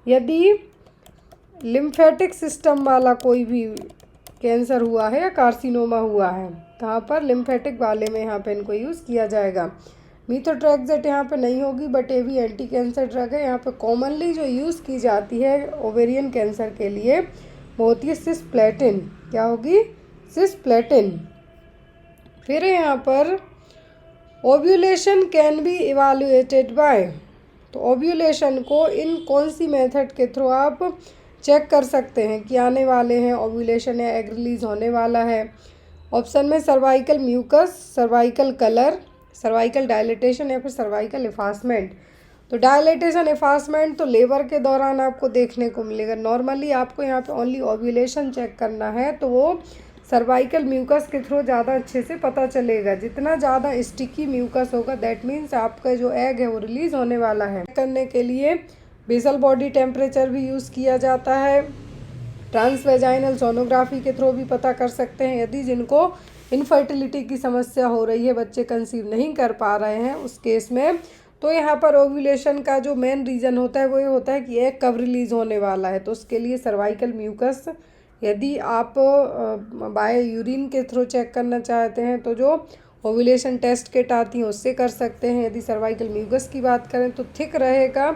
यदि lymphatic system वाला कोई भी कैंसर हुआ है या कार्सिनोमा हुआ है, कहाँ पर, लिम्फेटिक वाले में यहाँ पे इनको यूज़ किया जाएगा। मीथोट्रेक्सेट यहाँ पे नहीं होगी, बट ये भी एंटी कैंसर ड्रग है। यहाँ पे कॉमनली जो यूज़ की जाती है ओवेरियन कैंसर के लिए वो होती है सिस्प्लेटिन। क्या होगी? सिस्प्लेटिन। फिर यहाँ पर ओव्यूलेशन कैन बी इवालुएटेड बाय, तो ओव्यूलेशन को इन कौन सी मेथड के थ्रू आप चेक कर सकते हैं कि आने वाले हैं ओव्यूलेशन या एग रिलीज होने वाला है। ऑप्शन में cervical mucus, cervical colour, cervical dilatation या फिर सर्वाइकल इफासमेंट। तो डायलिटेशन इफासमेंट तो लेबर के दौरान आपको देखने को मिलेगा। नॉर्मली आपको यहाँ पे ओनली ओव्यूलेशन चेक करना है तो वो सर्वाइकल म्यूकस के थ्रू ज़्यादा अच्छे से पता चलेगा। जितना ज़्यादा स्टिकी म्यूकस होगा दैट मीन्स आपका जो एग है वो रिलीज़ होने वाला है। करने के लिए बेसल बॉडी टेम्परेचर भी यूज़ किया जाता है। ट्रांसवेजाइनल सोनोग्राफी के थ्रू भी पता कर सकते हैं। यदि जिनको इनफर्टिलिटी की समस्या हो रही है, बच्चे कंसीव नहीं कर पा रहे हैं, उस केस में तो यहाँ पर ओव्यूलेशन का जो मेन रीज़न होता है वो ये होता है कि एग कब रिलीज़ होने वाला है। तो उसके लिए सर्वाइकल म्यूकस, यदि आप बाय यूरिन के थ्रू चेक करना चाहते हैं तो जो ओव्यूलेशन टेस्ट किट आती हैं उससे कर सकते हैं। यदि सर्वाइकल म्यूकस की बात करें तो थिक रहेगा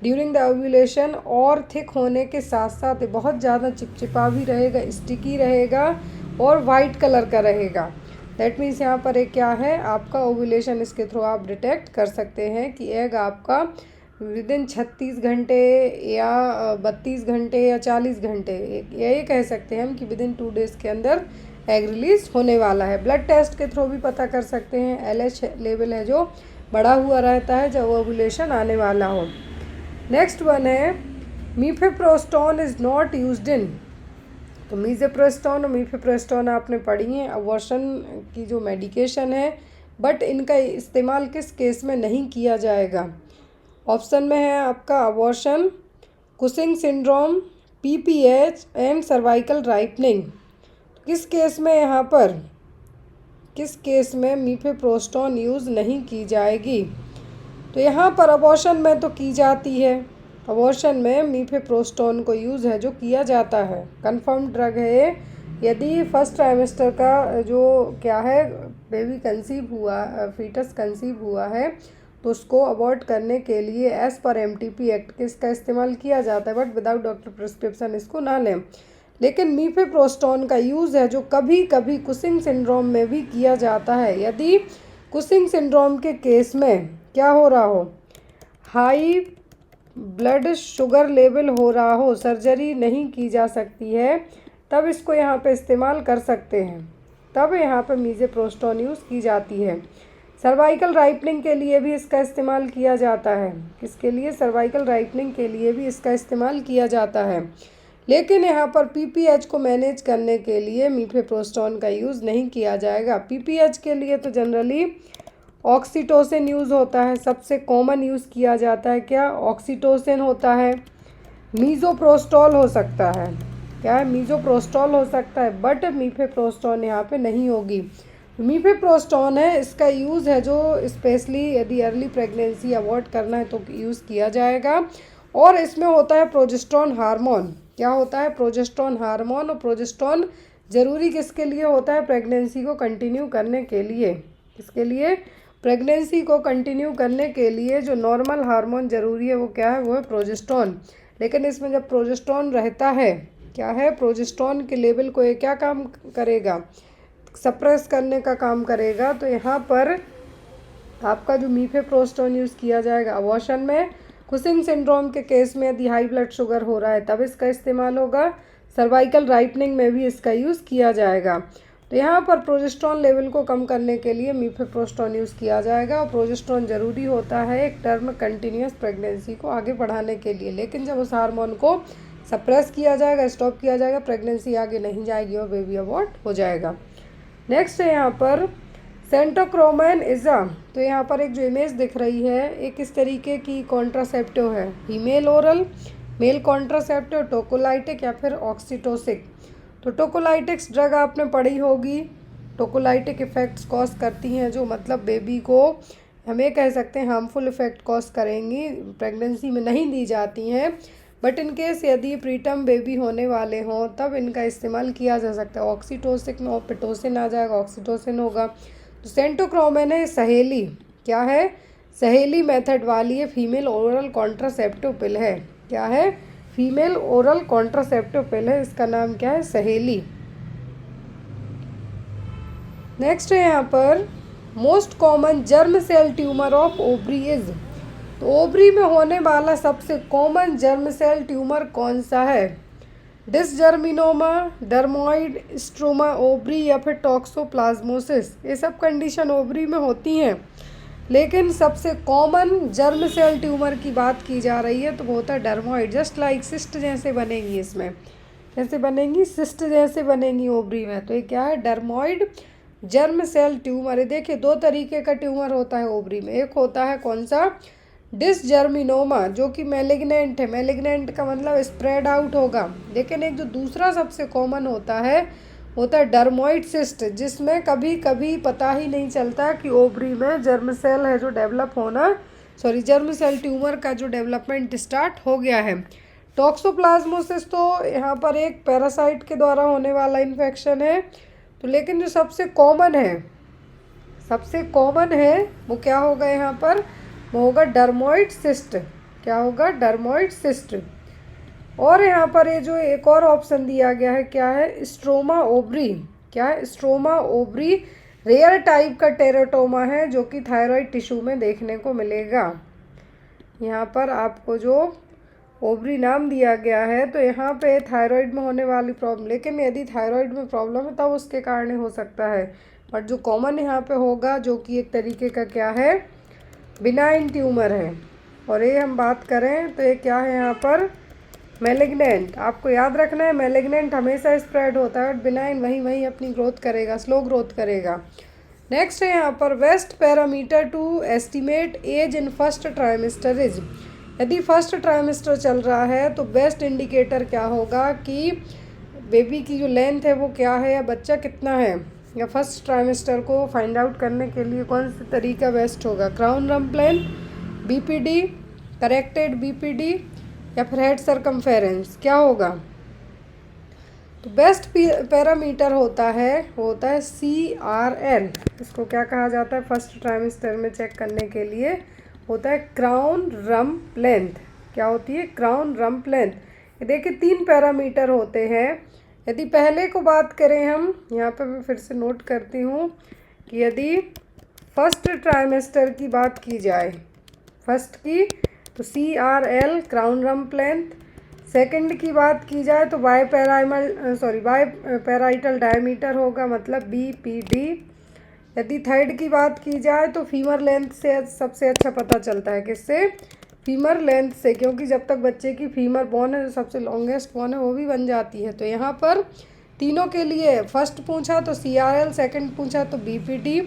ड्यूरिंग द ओव्यूलेशन, और थिक होने के साथ साथ बहुत ज़्यादा चिपचिपा भी रहेगा, स्टिकी रहेगा और वाइट कलर का रहेगा। दैट मीन्स यहाँ पर एक क्या है आपका ओव्यूलेशन, इसके थ्रू आप डिटेक्ट कर सकते हैं कि एग आपका विद इन 36 घंटे या 32 घंटे या 40 घंटे, ये कह सकते हैं हम कि विद इन 2 डेज़ के अंदर एग रिलीज होने वाला है। ब्लड टेस्ट के थ्रू भी पता कर सकते हैं। LH लेवल है जो बढ़ा हुआ रहता है जब ओव्यूलेशन आने वाला हो। नेक्स्ट वन है मीफेप्रोस्टोन इज़ नॉट यूज्ड इन, तो मीज़ेप्रोस्टोन और मीफेप्रोस्टोन आपने पढ़ी हैं, अबॉर्शन की जो मेडिकेशन है, बट इनका इस्तेमाल किस केस में नहीं किया जाएगा। ऑप्शन में है आपका abortion, Cushing syndrome, PPH and cervical ripening. किस केस में यहाँ पर, किस केस में मीफेप्रोस्टोन यूज़ नहीं की जाएगी? तो यहाँ पर अबॉर्शन में तो की जाती है। अबॉर्शन में मीफेप्रोस्टोन को यूज़ है जो किया जाता है, कंफर्म ड्रग है। यदि फर्स्ट ट्राइमेस्टर का जो क्या है बेबी कंसीव हुआ, फीटस कंसीव हुआ है, तो उसको अबॉर्ट करने के लिए एज़ पर MTP एक्ट इसका इस्तेमाल किया जाता है, बट विदाउट डॉक्टर प्रिस्क्रिप्शन इसको ना लें। लेकिन मीफेप्रोस्टोन का यूज़ है जो कभी कभी कुशिंग सिंड्रोम में भी किया जाता है। यदि कुशिंग सिंड्रोम के केस में क्या हो रहा हो, हाई ब्लड शुगर लेवल हो रहा हो, सर्जरी नहीं की जा सकती है, तब इसको यहाँ पे इस्तेमाल कर सकते हैं। तब यहाँ पे मीज़ेप्रोस्टोन यूज़ की जाती है। सर्वाइकल राइपनिंग के लिए भी इसका इस्तेमाल किया जाता है। किसके लिए? सर्वाइकल राइपनिंग के लिए भी इसका इस्तेमाल किया जाता है। लेकिन यहाँ पर PPH को मैनेज करने के लिए मीफेप्रोस्टोन का यूज़ नहीं किया जाएगा। PPH के लिए तो जनरली ऑक्सीटोसिन यूज़ होता है, सबसे कॉमन यूज़ किया जाता है क्या? ऑक्सीटोसिन होता है। मीज़ोप्रोस्टोल हो सकता है, क्या है? मीज़ोप्रोस्टोल हो सकता है, बट मीफेप्रोस्टोन यहाँ पे नहीं होगी। मीफेप्रोस्टोन है, इसका यूज़ है जो स्पेशली यदि अर्ली प्रेगनेंसी अवॉइड करना है तो यूज़ किया जाएगा। और इसमें होता है प्रोजेस्टेरोन हार्मोन। क्या होता है? Progesterone hormone. और प्रोजेस्टेरोन ज़रूरी किसके लिए होता है? प्रेगनेंसी को कंटिन्यू करने के लिए। किसके लिए? प्रेगनेंसी को कंटिन्यू करने के लिए जो नॉर्मल हार्मोन ज़रूरी है वो क्या है? वो है प्रोजेस्टेरोन। लेकिन इसमें जब प्रोजेस्टेरोन रहता है, क्या है? प्रोजेस्टेरोन के लेवल को ये क्या काम करेगा? सप्रेस करने का काम करेगा। तो यहाँ पर आपका जो मीफेप्रोस्टोन यूज़ किया जाएगा अबॉर्शन में। कुशिंग सिंड्रोम के केस में यदि हाई ब्लड शुगर हो रहा है तब इसका इस्तेमाल होगा। सर्वाइकल राइपनिंग में भी इसका यूज़ किया जाएगा। तो यहाँ पर प्रोजेस्टेरोन लेवल को कम करने के लिए मीफेप्रोस्टोन यूज़ किया जाएगा। और प्रोजेस्टेरोन ज़रूरी होता है एक टर्म कंटिन्यूस प्रेगनेंसी को आगे बढ़ाने के लिए। लेकिन जब उस हार्मोन को सप्रेस किया जाएगा, स्टॉप किया जाएगा, प्रेगनेंसी आगे नहीं जाएगी और बेबी अबॉर्ट हो जाएगा। नेक्स्ट है यहाँ पर सेंटोक्रोमैन इज़ा। तो यहाँ पर एक जो इमेज दिख रही है, एक इस तरीके की कॉन्ट्रासेप्टिव है, फीमेल ओरल, मेल कॉन्ट्रासेप्टिव, टोकोलाइटिक या फिर ऑक्सीटोसिक। तो टोकोलाइटिक्स ड्रग आपने पढ़ी होगी। टोकोलाइटिक इफ़ेक्ट्स कॉज करती हैं जो मतलब बेबी को हम ये कह सकते हैं हार्मफुल इफ़ेक्ट कॉज करेंगी, प्रेगनेंसी में नहीं दी जाती हैं। बट इन केस यदि प्रीटर्म बेबी होने वाले हों तब इनका इस्तेमाल किया जा सकता है। ऑक्सीटोसिन और पिटोसिन आ जाएगा, ऑक्सीटोसिन होगा। तो सेंटोक्रोमेन है सहेली, क्या है, सहेली मेथड वाली है, फीमेल ओरल कॉन्ट्रासेप्टिव पिल है। क्या है, फीमेल ओरल कॉन्ट्रासेप्टिव पिल है, इसका नाम क्या है, सहेली। नेक्स्ट है यहाँ पर most common germ cell tumour of ovary is. तो ओवरी में होने वाला सबसे कॉमन जर्म सेल ट्यूमर कौन सा है? डिसजर्मिनोमा, डर्मोइड, स्ट्रोमा ओवरी या फिर टॉक्सोप्लाज्मोसिस। ये सब कंडीशन ओवरी में होती हैं, लेकिन सबसे कॉमन जर्म सेल ट्यूमर की बात की जा रही है तो वो होता है डर्मोइड। जस्ट लाइक सिस्ट जैसे बनेंगी, इसमें कैसे बनेंगी, सिस्ट जैसे बनेंगी ओवरी में। तो ये क्या है, डर्मोइड जर्म सेल ट्यूमर है। देखिए दो तरीके का ट्यूमर होता है ओवरी में, एक होता है कौन सा, डिसजर्मिनोमा, जो कि मैलिग्नेंट है। मैलिग्नेंट का मतलब स्प्रेड आउट होगा। लेकिन एक जो दूसरा सबसे कॉमन होता है डर्मोइड सिस्ट, जिसमें कभी कभी पता ही नहीं चलता कि ओवरी में जर्म सेल है जो डेवलप होना, जर्म सेल ट्यूमर का जो डेवलपमेंट स्टार्ट हो गया है। टॉक्सोप्लाज्मोसिस तो यहाँ पर एक पैरासाइट के द्वारा होने वाला इन्फेक्शन है। तो लेकिन जो सबसे कॉमन है वो क्या होगा यहाँ पर, वो होगा डर्मोइड सिस्ट। क्या होगा, डर्मोइड सिस्ट। और यहाँ पर ये जो एक और ऑप्शन दिया गया है, क्या है, स्ट्रोमा ओवरी। क्या है, स्ट्रोमा ओवरी रेयर टाइप का टेराटोमा है जो कि थायराइड टिश्यू में देखने को मिलेगा। यहाँ पर आपको जो ओवरी नाम दिया गया है तो यहाँ पे थायराइड में होने वाली प्रॉब्लम, लेकिन यदि थायराइड में प्रॉब्लम है तब उसके कारण हो सकता है। बट जो कॉमन यहाँ पे होगा, जो कि एक तरीके का क्या है, बिनाइन ट्यूमर है। और ये हम बात करें तो ये क्या है यहाँ पर, मैलिग्नेंट। आपको याद रखना है मैलिग्नेंट हमेशा स्प्रेड होता है, और बिनाइन वहीं अपनी ग्रोथ करेगा, स्लो ग्रोथ करेगा। नेक्स्ट है यहाँ पर best parameter to estimate age in first trimester is. यदि फर्स्ट ट्राइमेस्टर चल रहा है तो बेस्ट इंडिकेटर क्या होगा कि बेबी की जो लेंथ है वो क्या है, या बच्चा कितना है, या फर्स्ट ट्राइमेस्टर को फाइंड आउट करने के लिए कौन सा तरीका बेस्ट होगा, crown rump length, BPD, corrected BPD, या फिर हेड सरकमफेरेंस, क्या होगा। तो बेस्ट पैरामीटर होता है CRL। इसको क्या कहा जाता है, फर्स्ट ट्राइमेस्टर में चेक करने के लिए होता है क्राउन रम्प लेंथ। क्या होती है, क्राउन रम्प लेंथ। ये देखिए 3 पैरामीटर होते हैं। यदि पहले को बात करें हम, यहाँ पे मैं फिर से नोट करती हूँ कि यदि फर्स्ट ट्राइमेस्टर की बात की जाए, फर्स्ट की, तो CRL crown rump length. Second की बात की जाए तो बाई पैराइटल डायमीटर होगा, मतलब BPD। यदि थर्ड की बात की जाए तो फीमर लेंथ से सबसे अच्छा पता चलता है, किससे, फीमर लेंथ से, क्योंकि जब तक बच्चे की फीमर बोन है, जो सबसे लॉन्गेस्ट बोन है, वो भी बन जाती है। तो यहाँ पर तीनों के लिए फर्स्ट पूछा तो CRL, सेकंड पूछा तो BPD,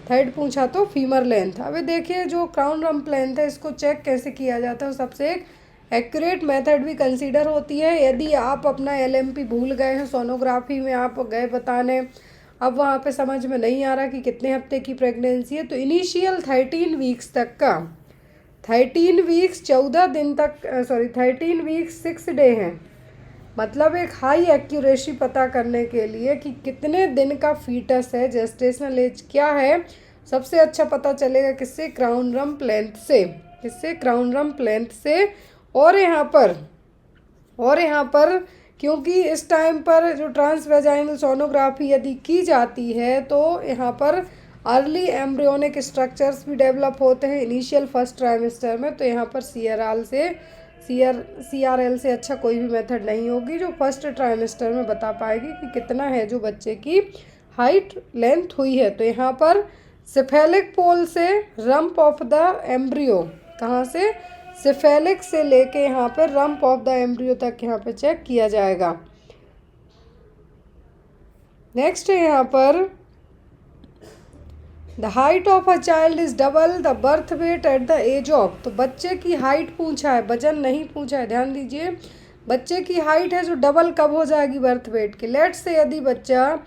थर्ड पूछा तो फीमर लेंथ। अभी देखिए जो क्राउन रम्प लेंथ है, इसको चेक कैसे किया जाता है, सबसे एक एक्यूरेट मेथड भी कंसीडर होती है। यदि आप अपना LMP भूल गए हैं, सोनोग्राफी में आप गए बताने, अब वहाँ पे समझ में नहीं आ रहा कि कितने हफ्ते की प्रेगनेंसी है, तो इनिशियल 13 वीक्स तक का, 13 वीक्स 14 दिन तक, 13 वीक्स 6 डे हैं, मतलब एक हाई एक्यूरेसी पता करने के लिए कि कितने दिन का फीटस है, जेस्टेशनल एज क्या है, सबसे अच्छा पता चलेगा किससे, क्राउन रम्प लेंथ से। किससे, क्राउन रम्प लेंथ से। और यहाँ पर क्योंकि इस टाइम पर जो ट्रांसवेजाइनल सोनोग्राफी यदि की जाती है तो यहाँ पर अर्ली एम्ब्रियोनिक स्ट्रक्चर्स भी डेवलप होते हैं इनिशियल फर्स्ट ट्राइमेस्टर में। तो यहाँ पर CRL से अच्छा कोई भी मेथड नहीं होगी जो फर्स्ट ट्राइमेस्टर में बता पाएगी कि कितना है जो बच्चे की हाइट लेंथ हुई है। तो यहाँ पर सेफेलिक पोल से रम्प ऑफ द एम्ब्रियो, कहाँ से, सेफेलिक से लेके यहाँ पे रम्प ऑफ द एम्ब्रियो तक यहाँ पे चेक किया जाएगा। नेक्स्ट है यहाँ पर the height of a child is double the birth weight at the age of. तो बच्चे की हाइट पूछा है, वजन नहीं पूछा है, ध्यान दीजिए। बच्चे की हाइट है जो डबल कब हो जाएगी बर्थ वेट के। लेट्स से यदि बच्चा,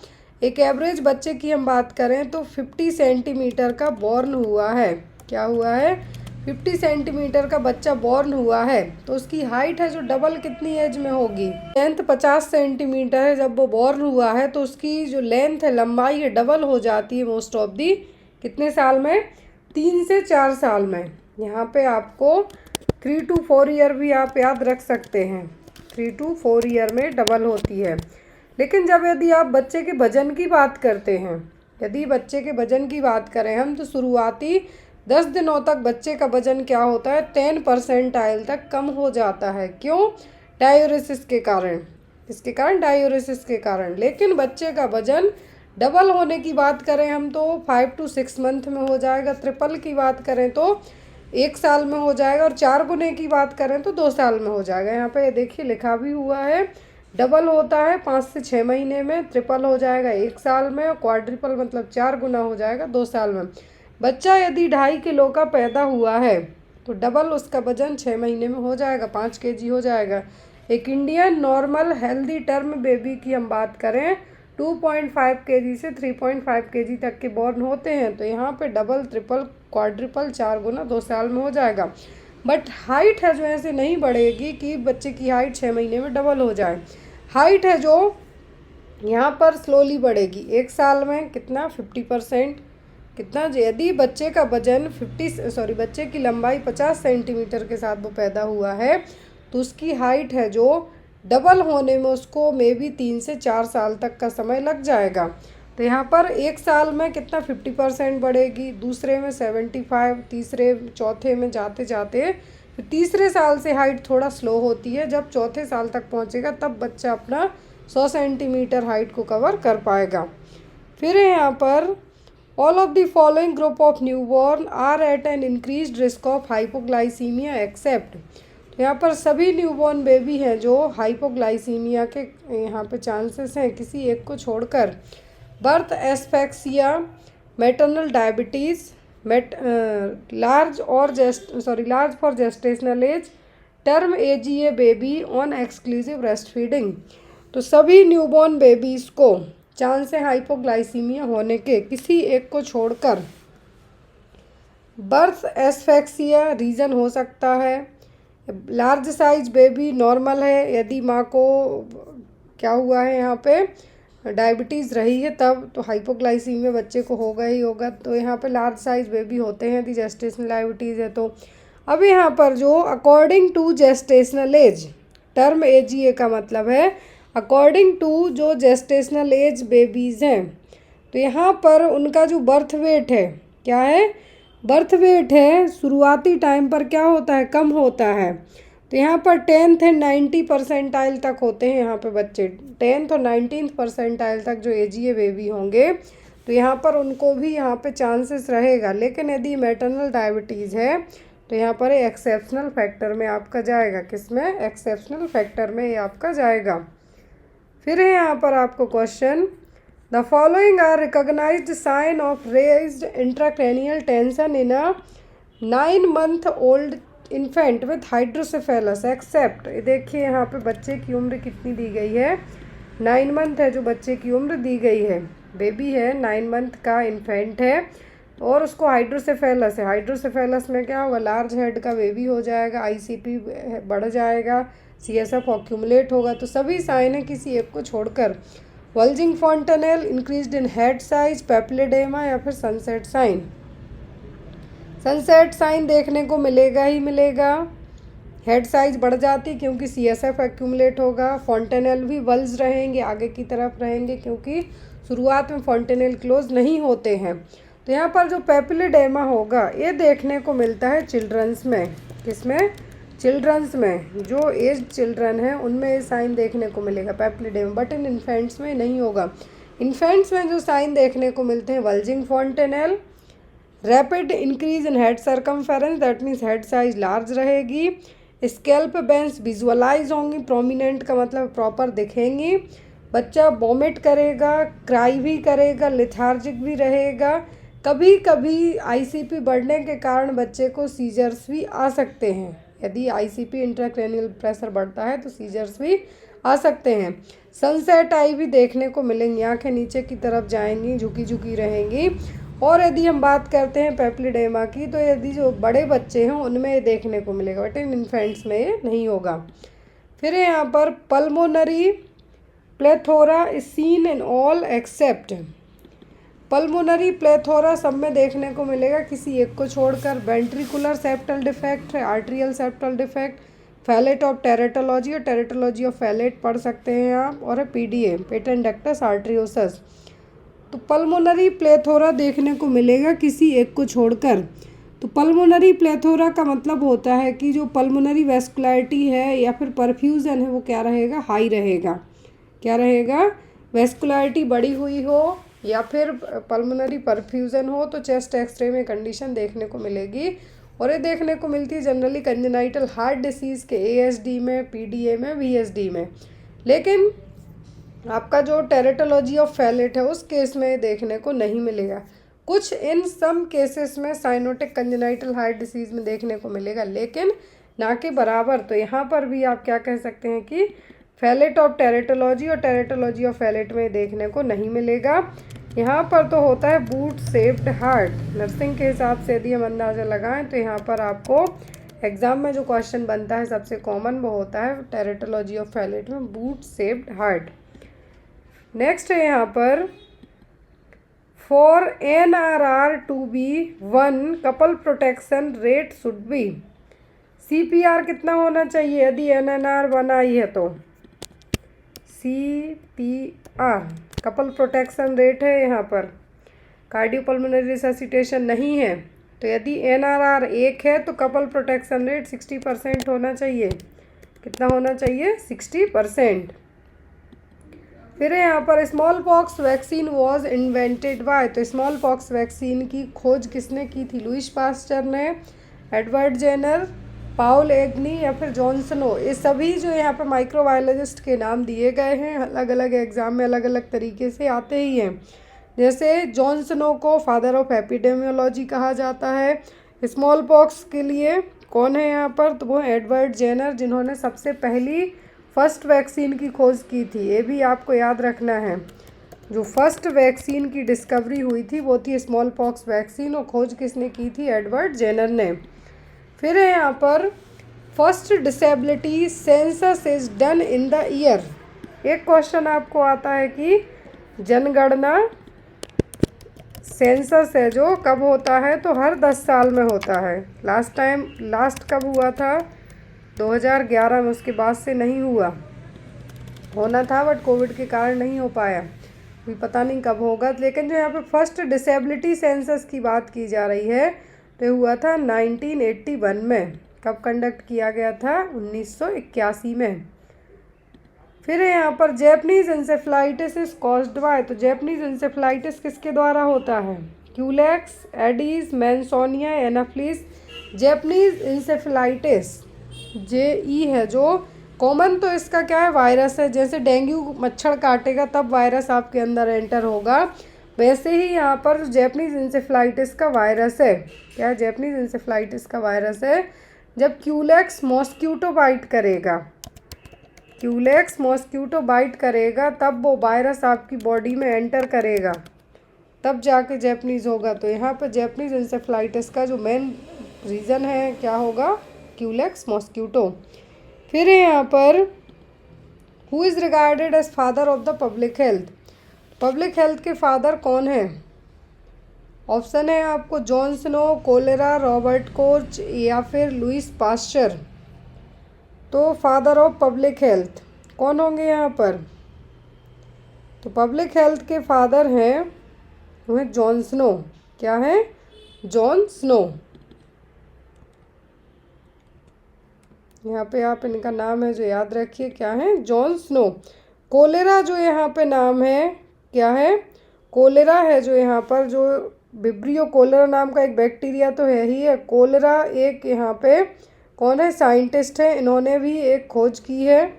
एक एवरेज बच्चे की हम बात करें तो 50 सेंटीमीटर का बॉर्न हुआ है, क्या हुआ है, 50 सेंटीमीटर का बच्चा बॉर्न हुआ है तो उसकी हाइट है जो डबल कितनी एज में होगी? लेंथ 50 सेंटीमीटर है, जब वो बॉर्न हुआ है तो उसकी जो लेंथ है, लंबाई है, डबल हो जाती है मोस्ट ऑफ दी कितने साल में? 3 से 4 साल में। यहाँ पे आपको 3 to 4 ईयर भी आप याद रख सकते हैं, 3 to 4 ईयर में डबल होती है। लेकिन जब यदि आप बच्चे के वजन की बात करते हैं, यदि बच्चे के वजन की बात करें हम, तो शुरुआती 10 दिनों तक बच्चे का वजन क्या होता है? 10 परसेंटाइल तक कम हो जाता है। क्यों? डायूरेसिस के कारण। किसके कारण? डायूरेसिस के कारण। लेकिन बच्चे का वजन डबल होने की बात करें हम तो 5 to 6 मंथ में हो जाएगा। ट्रिपल की बात करें तो 1 साल में हो जाएगा, और 4 गुने की बात करें तो 2 साल में हो जाएगा। यहाँ पे देखिए लिखा भी हुआ है, डबल होता है 5 से 6 महीने में, ट्रिपल हो जाएगा 1 साल में, और क्वाड्रिपल मतलब 4 गुना हो जाएगा 2 साल में। बच्चा यदि 2.5 किलो का पैदा हुआ है तो डबल उसका वजन 6 महीने में हो जाएगा, 5 kg हो जाएगा। एक Indian normal healthy term baby की हम बात करें 2.5 kg से 3.5 kg तक के बॉर्न होते हैं, तो यहाँ पे डबल, ट्रिपल, क्वाड्रिपल 4 गुना 2 साल में हो जाएगा। बट हाइट है जो ऐसे नहीं बढ़ेगी कि बच्चे की हाइट 6 महीने में डबल हो जाए। हाइट है जो यहाँ पर स्लोली बढ़ेगी। 1 साल में कितना? 50%। कितना? यदि बच्चे का वजन बच्चे की लंबाई 50 सेंटीमीटर के साथ वो पैदा हुआ है तो उसकी हाइट है जो डबल होने में उसको मे बी 3 से 4 साल तक का समय लग जाएगा। तो यहाँ पर 1 साल में कितना? 50% बढ़ेगी, दूसरे में 75, तीसरे चौथे में जाते जाते फिर तीसरे साल से हाइट थोड़ा स्लो होती है। जब चौथे साल तक पहुँचेगा तब बच्चा अपना 100 सेंटीमीटर हाइट को कवर कर पाएगा। फिर यहाँ पर all of the following group of newborn are at an increased risk of hypoglycaemia except. तो यहाँ पर सभी न्यूबॉर्न बेबी हैं जो हाइपोग्लाइसीमिया के यहाँ पे चांसेस हैं, किसी एक को छोड़कर। Birth asphyxia, maternal diabetes, large for gestational age, term AGA baby on exclusive breast feeding. तो सभी न्यूबॉर्न बेबीज़ को चांस है हाइपोग्लाइसीमिया होने के, किसी एक को छोड़कर। बर्थ एस्फेक्सिया रीज़न हो सकता है। लार्ज साइज बेबी नॉर्मल है, यदि माँ को क्या हुआ है यहाँ पे डायबिटीज़ रही है तब, तो हाइपोग्लाइसीमिया बच्चे को होगा ही होगा। तो यहाँ पे लार्ज साइज बेबी होते हैं यदि जेस्टेशनल डायबिटीज़ है तो। अब यहाँ पर जो according to gestational age, term AGA का मतलब है अकॉर्डिंग टू जो जेस्टेशनल एज बेबीज़ हैं, तो यहाँ पर उनका जो बर्थ वेट है, क्या है? बर्थ वेट है शुरुआती टाइम पर क्या होता है? कम होता है। तो यहाँ पर 10th एंड 90 परसेंटाइल तक होते हैं यहाँ पे बच्चे, 10th और 19th परसेंटाइल तक जो एजीए बेबी होंगे तो यहाँ पर उनको भी यहाँ पे चांसेस रहेगा। लेकिन यदि मैटरनल डायबिटीज़ है तो यहाँ पर एक्सेप्शनल फैक्टर में आपका जाएगा। किस में? एक्सेप्शनल फैक्टर में ये आपका जाएगा। फिर है यहाँ पर आपको question, the following are recognised sign of raised intracranial tension in a 9 month old infant with hydrocephalus except. देखिए यहाँ पे बच्चे की उम्र कितनी दी गई है? 9 मंथ है जो बच्चे की उम्र दी गई है। बेबी है, 9 मंथ का इन्फेंट है और उसको हाइड्रोसेफेलस है। हाइड्रोसेफेलस में क्या होगा? लार्ज हेड का बेबी हो जाएगा, आईसीपी बढ़ जाएगा, सीएसएफ ऑक्यूमुलेट होगा। तो सभी साइन है, किसी एक को छोड़कर। Bulging fontanelle, increased in head size, papilloedema या फिर सनसेट साइन। सनसेट साइन देखने को मिलेगा ही मिलेगा। हेड साइज बढ़ जाती क्योंकि सीएसएफ एक्यूमुलेट होगा। फॉन्टेनेल भी वल्ज रहेंगे, आगे की तरफ रहेंगे क्योंकि शुरुआत में फॉन्टेनेल क्लोज नहीं होते हैं। तो यहाँ पर जो पेप्लिडेमा होगा ये देखने को मिलता है चिल्ड्रंस में। किसमें? चिल्ड्रंस में। जो एज चिल्ड्रन है उनमें ये साइन देखने को मिलेगा पेप्लिडेमा, बट इन इन्फेंट्स में नहीं होगा। इन्फेंट्स में जो साइन देखने को मिलते हैं, bulging fontanelle, rapid increase in head circumference, that means head size large रहेगी, स्कैल्प बेंस विजुअलाइज होंगी, प्रोमिनेंट का मतलब प्रॉपर दिखेंगी, बच्चा वॉमिट करेगा, क्राई भी करेगा, लिथार्जिक भी रहेगा। कभी कभी आईसीपी बढ़ने के कारण बच्चे को सीजर्स भी आ सकते हैं। यदि आईसीपी इंट्राक्रैनियल प्रेशर बढ़ता है तो सीजर्स भी आ सकते हैं। सनसेट आई भी देखने को मिलेंगी, आंखें नीचे की तरफ जाएंगी, झुकी झुकी रहेंगी और यदि हम बात करते हैं पेप्लिडेमा की, तो यदि जो बड़े बच्चे हैं उनमें ये देखने को मिलेगा, बट इन इन्फेंट्स में ये नहीं होगा। फिर यहाँ पर pulmonary plethora is seen in all except, pulmonary plethora सब में देखने को मिलेगा किसी एक को छोड़कर। वेंट्रिकुलर सेप्टल डिफेक्ट है, atrial septal defect, Fallot of tetralogy और टेरेटोलॉजी ऑफ फैलेट पढ़ सकते हैं आप, और है पीडीए पेटेंट डक्टस आर्ट्रियोसस। तो पल्मोनरी प्लेथोरा देखने को मिलेगा किसी एक को छोड़कर। तो पल्मोनरी प्लेथोरा का मतलब होता है कि जो पल्मोनरी वेस्कुलरिटी है या फिर परफ्यूजन है वो क्या रहेगा, हाई रहेगा। क्या रहेगा, वेस्कुलरिटी बढ़ी हुई हो या फिर पल्मोनरी परफ्यूजन हो, तो चेस्ट एक्सरे में कंडीशन देखने को मिलेगी। और ये देखने को मिलती है जनरली कंजेनाइटल हार्ट डिसीज़ के एएसडी में, पीडीए में, वीएसडी में। लेकिन आपका जो टेरेटोलॉजी ऑफ फैलेट है उस केस में देखने को नहीं मिलेगा। कुछ इन सम केसेस में साइनोटिक कंजेनाइटल हार्ट डिसीज़ में देखने को मिलेगा, लेकिन ना के बराबर। तो यहाँ पर भी आप क्या कह सकते हैं कि फैलेट ऑफ टेरेटोलॉजी और टेरेटोलॉजी ऑफ फैलेट में देखने को नहीं मिलेगा। यहाँ पर तो होता है बूट शेप्ड हार्ट। नर्सिंग के हिसाब से यदि हम अंदाज़ा लगाएं तो यहाँ पर आपको एग्ज़ाम में जो क्वेश्चन बनता है सबसे कॉमन वो होता है टेरेटोलॉजी ऑफ फैलेट में बूट शेप्ड हार्ट। नेक्स्ट है यहाँ पर for NRR to be 1 couple protection rate should be, CPR कितना होना चाहिए यदि NNR 1 आई है तो, CPR कपल प्रोटेक्शन रेट है यहाँ पर, कार्डियोपल्मोनरी रिससिटेशन नहीं है। तो यदि NRR 1 है तो कपल प्रोटेक्शन रेट 60% होना चाहिए। कितना होना चाहिए, 60%। फिर यहाँ पर small pox vaccine was invented by, तो स्मॉल पॉक्स वैक्सीन की खोज किसने की थी, लुईस पास्चर ने, एडवर्ड जेनर, पाउल एग्नी या फिर जॉनसनो। ये सभी जो यहाँ पर माइक्रोबायोलॉजिस्ट के नाम दिए गए हैं, अलग अलग एग्जाम में अलग अलग तरीके से आते ही हैं। जैसे जॉनसनो को फादर ऑफ एपिडेमियोलॉजी कहा जाता है। स्मॉल पॉक्स के लिए कौन है यहाँ पर, तो वो एडवर्ड जेनर, जिन्होंने सबसे पहली फर्स्ट वैक्सीन की खोज की थी। ये भी आपको याद रखना है, जो फर्स्ट वैक्सीन की डिस्कवरी हुई थी वो थी स्मॉल पॉक्स वैक्सीन, और खोज किसने की थी, एडवर्ड जेनर ने। फिर है यहाँ पर first disability census is done in the year. एक क्वेश्चन आपको आता है कि जनगणना सेंसस है जो कब होता है, तो हर 10 साल में होता है। लास्ट कब हुआ था, 2011 में, उसके बाद से नहीं हुआ। होना था बट कोविड के कारण नहीं हो पाया, भी पता नहीं कब होगा। लेकिन जो यहाँ पे फर्स्ट डिसेबिलिटी सेंसस की बात की जा रही है तो हुआ था 1981 में। कब कंडक्ट किया गया था, 1981 में। फिर यहाँ पर Japanese encephalitis is caused by, तो जैपनीज इंसेफ्लाइटिस किसके द्वारा होता है, Culex, Aedes, Mansonia, Anopheles. Japanese encephalitis JE है जो कॉमन, तो इसका क्या है, वायरस है। जैसे डेंगू मच्छर काटेगा तब वायरस आपके अंदर एंटर होगा, वैसे ही यहाँ पर जैपनीज इंसेफ्लाइटिस का वायरस है। क्या है, जैपनीज इंसेफ्लाइटिस का वायरस है। जब क्यूलेक्स मॉस्क्यूटो बाइट करेगा, क्यूलेक्स मॉस्क्यूटो बाइट करेगा तब वो वायरस आपकी बॉडी में एंटर करेगा, तब जाके जैपनीज होगा। तो यहाँ पर जैपनीज इंसेफ्लाइटिस का जो मेन रीज़न है क्या होगा, क्यूलेक्स मॉस्क्यूटो। फिर है यहाँ पर who is regarded as father of the public health, public health के फादर कौन है। ऑप्शन है आपको John Snow, cholera, Robert Koch या फिर लुईस पास्चर। तो फादर ऑफ पब्लिक हेल्थ कौन होंगे यहाँ पर, तो पब्लिक हेल्थ के फादर हैं वो है जॉन स्नो। क्या है, जॉन स्नो। यहाँ पे आप इनका नाम है जो याद रखिए, क्या है, जॉन स्नो। कोलेरा जो यहाँ पे नाम है, क्या है, कोलेरा है जो यहाँ पर, जो विब्रियो कोलेरा नाम का एक बैक्टीरिया तो है ही है। कोलेरा एक यहाँ पे कौन है, साइंटिस्ट है, इन्होंने भी एक खोज की है।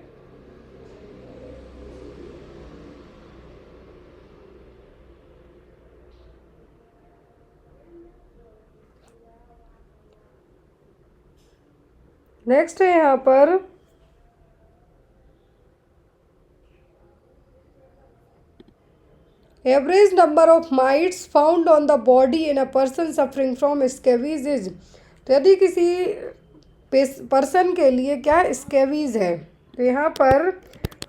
नेक्स्ट है यहाँ पर average number of mites found on the body in a person suffering from scabies is. तो यदि किसी पर्सन के लिए क्या स्केवीज है, तो यहाँ पर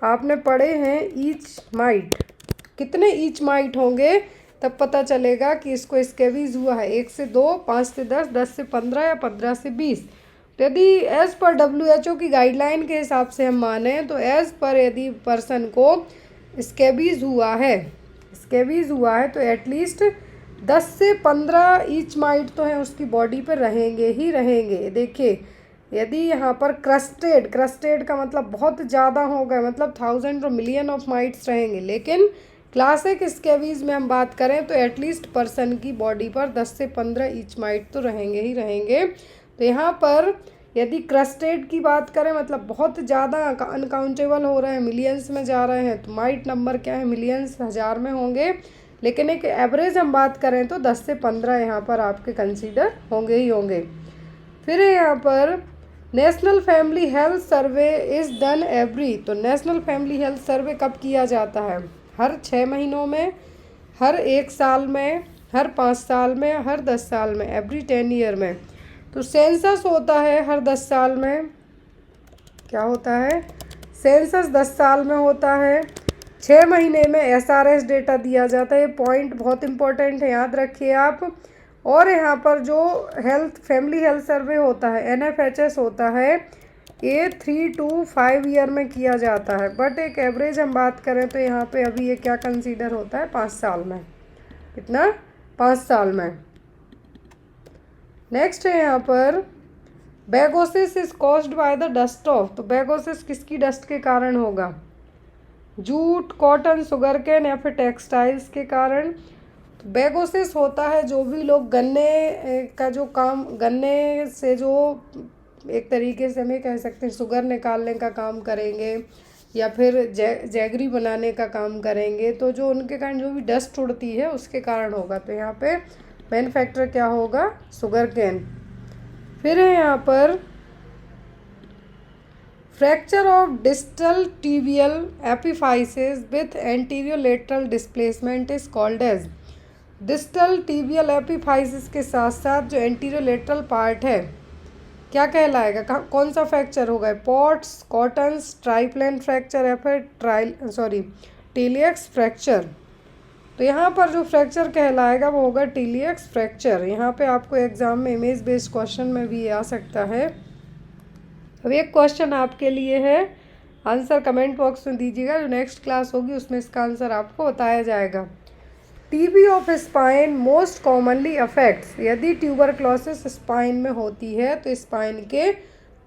आपने पढ़े हैं ईच माइट, कितने ईच माइट होंगे तब पता चलेगा कि इसको स्केवीज हुआ है। 1 से 2, 5 से 10, 10 से 15 या 15 से 20। तो यदि एज़ पर WHO की गाइडलाइन के हिसाब से हम माने तो एज़ पर यदि पर्सन को स्केबीज हुआ है तो एटलीस्ट 10 से 15 ईच माइट तो हैं उसकी बॉडी पर रहेंगे ही रहेंगे। देखिए यदि यहाँ पर क्रस्टेड का मतलब बहुत ज़्यादा हो गए, मतलब 1000 और मिलियन ऑफ माइट्स रहेंगे, लेकिन क्लासिक स्केबीज में हम बात करें तो एटलीस्ट पर्सन की बॉडी पर 10 से 15 ईच माइट तो रहेंगे ही रहेंगे। तो यहाँ पर यदि क्रस्टेड की बात करें मतलब बहुत ज़्यादा अनकाउंटेबल हो रहे हैं, मिलियंस में जा रहे हैं, तो माइट नंबर क्या है, मिलियंस, हज़ार में होंगे। लेकिन एक एवरेज हम बात करें तो 10 से 15 यहाँ पर आपके कंसीडर होंगे ही होंगे। फिर यहाँ पर national family health survey is done every. तो नेशनल फैमिली हेल्थ सर्वे कब किया जाता है? हर 6 महीनों में, हर 1 साल में, हर 5 साल में, हर 10 साल में, एवरी 10 ईयर में। तो सेंसस होता है हर 10 साल में। क्या होता है? सेंसस 10 साल में होता है। 6 महीने में SRS डेटा दिया जाता है। ये पॉइंट बहुत इंपॉर्टेंट है, याद रखिए आप। और यहाँ पर जो फैमिली हेल्थ सर्वे होता है NFHS होता है, ये 3 to 5 ईयर में किया जाता है। बट एक एवरेज हम बात करें तो यहाँ पे अभी ये क्या कंसीडर होता है, 5 साल में। कितना? 5 साल में। नेक्स्ट है यहाँ पर bagassosis is caused by the dust of. तो बेगोसिस किसकी डस्ट के कारण होगा? जूट, कॉटन, शुगर केन या फिर टेक्सटाइल्स के कारण। तो बेगोसिस होता है जो भी लोग गन्ने का जो काम, गन्ने से जो एक तरीके से हमें कह सकते हैं शुगर निकालने का काम करेंगे या फिर जैगरी बनाने का काम करेंगे, तो जो उनके कारण जो भी डस्ट उड़ती है उसके कारण होगा। तो यहाँ पे मेन फैक्टर क्या होगा? Sugar cane. फिर है यहाँ पर fracture of distal tibial epiphysis with anterior lateral displacement is called as. Distal tibial epiphysis के साथ साथ जो एंटीरियर लेटरल पार्ट है क्या कहलाएगा? कौन सा फ्रैक्चर होगा? पॉट्स, कॉटन्स, ट्राइप्लेन फ्रैक्चर या फिर टीलियक्स फ्रैक्चर। तो यहाँ पर जो फ्रैक्चर कहलाएगा वो होगा टीलियक्स फ्रैक्चर। यहाँ पे आपको एग्जाम में इमेज बेस्ड क्वेश्चन में भी आ सकता है। अब एक क्वेश्चन आपके लिए है, आंसर कमेंट बॉक्स में दीजिएगा, जो नेक्स्ट क्लास होगी उसमें इसका आंसर आपको बताया जाएगा। TB of spine most commonly affects. यदि ट्यूबरक्लोसिस स्पाइन में होती है तो स्पाइन के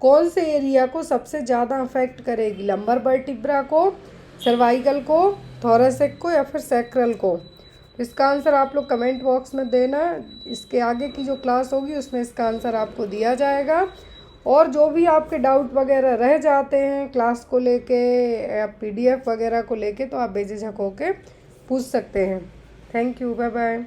कौन से एरिया को सबसे ज़्यादा अफेक्ट करेगी? लंबर वर्टिब्रा को, सर्वाइकल को, थोरेसिक को या फिर सैक्रल को? इसका आंसर आप लोग कमेंट बॉक्स में देना। इसके आगे की जो क्लास होगी उसमें इसका आंसर आपको दिया जाएगा। और जो भी आपके डाउट वगैरह रह जाते हैं क्लास को लेके या PDF वगैरह को लेके, तो आप बेझिझक होके पूछ सकते हैं। Thank you, bye bye.